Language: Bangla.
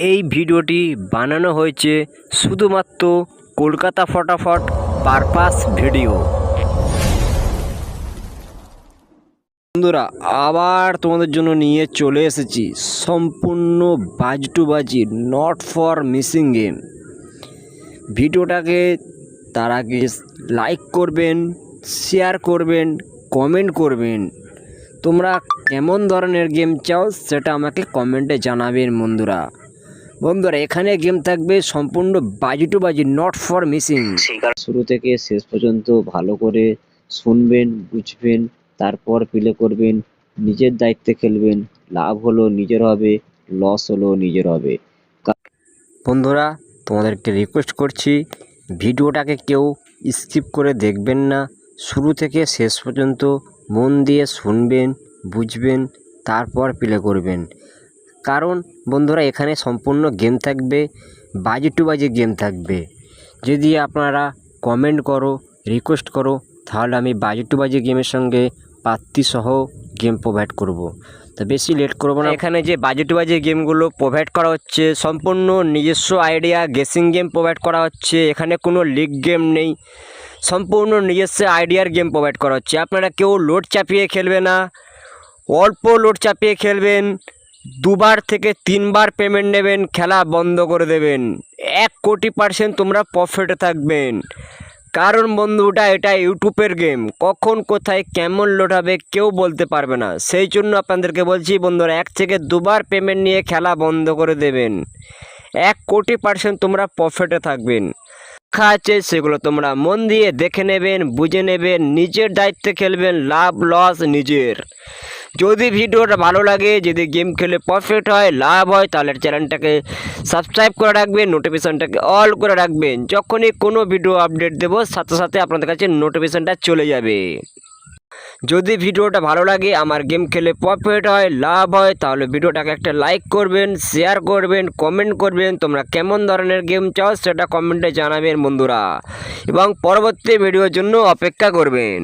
এই ভিডিওটি বানানো হয়েছে শুধুমাত্র কলকাতা ফটাফট পারপাস ভিডিও। বন্ধুরা, আবার তোমাদের জন্য নিয়ে চলে এসেছি সম্পূর্ণ বাজি টু বাজি নট ফর মিসিং গেম। ভিডিওটাকে তার আগে লাইক করবেন, শেয়ার করবেন, কমেন্ট করবেন। তোমরা কেমন ধরনের গেম চাও সেটা আমাকে কমেন্টে জানাবেন বন্ধুরা। এখানে গেম থাকবে সম্পূর্ণ বাজি টু বাজি নট ফর মিসিং। শুরু থেকে শেষ পর্যন্ত ভালো করে শুনবেন, বুঝবেন, তারপর প্লে করবেন। নিজের দায়িত্বে খেলবেন। লাভ হলো নিজের হবে, লস হলো নিজের হবে। বন্ধুরা, তোমাদেরকে রিকোয়েস্ট করছি ভিডিওটাকে কেউ স্কিপ করে দেখবেন না। শুরু থেকে শেষ পর্যন্ত মন দিয়ে শুনবেন, বুঝবেন, তারপর প্লে করবেন। কারণ বন্ধুরা, এখানে সম্পূর্ণ গেম থাকবে, বাজি টু বাজি গেম থাকবে। যদি আপনারা কমেন্ট করো, রিকোয়েস্ট করো, তাহলে আমি বাজি টু বাজি গেমের সঙ্গে পাত্তিসহ গেম প্রোভাইড করব। তো বেশি লেট করব না। এখানে যে বাজি টু বাজি গেমগুলো প্রোভাইড করা হচ্ছে সম্পূর্ণ নিজস্ব আইডিয়া গেসিং গেম প্রোভাইড করা হচ্ছে। এখানে কোনো লিগ গেম নেই, সম্পূর্ণ নিজস্ব আইডিয়ার গেম প্রোভাইড করা হচ্ছে। আপনারা কেউ লোড চাপিয়ে খেলবে না, অল্প লোড চাপিয়ে খেলবেন। 2বার থেকে 3বার পেমেন্ট নেবেন, খেলা বন্ধ করে দেবেন। 1 কোটি% তোমরা প্রফিটে থাকবেন। কারণ বন্ধুটা এটা ইউটিউবের গেম, কখন কোথায় কেমন লোড হবে কেউ বলতে পারবে না। সেই জন্য আপনাদেরকে বলছি বন্ধুরা, 1 থেকে 2বার পেমেন্ট নিয়ে খেলা বন্ধ করে দেবেন। 1 কোটি% তোমরা প্রফিটে থাকবেন। লেখা আছে সেগুলো তোমরা মন দিয়ে দেখে নেবেন, বুঝে নেবেন, নিজের দায়িত্বে খেলবেন, লাভ লস নিজের। যদি ভিডিওটা ভালো লাগে, যদি গেম খেলে প্রফিট হয়, লাভ হয়, তাহলে চ্যানেলটাকে সাবস্ক্রাইব করে রাখবেন, নোটিফিকেশানটাকে অল করে রাখবেন। যখনই কোনো ভিডিও আপডেট দেবো সাথে সাথে আপনাদের কাছে নোটিফিকেশানটা চলে যাবে। যদি ভিডিওটা ভালো লাগে, আমার গেম খেলে প্রফিট হয়, লাভ হয়, তাহলে ভিডিওটাকে একটা লাইক করবেন, শেয়ার করবেন, কমেন্ট করবেন। তোমরা কেমন ধরনের গেম চাও সেটা কমেন্টে জানাবেন বন্ধুরা, এবং পরবর্তী ভিডিওর জন্য অপেক্ষা করবেন।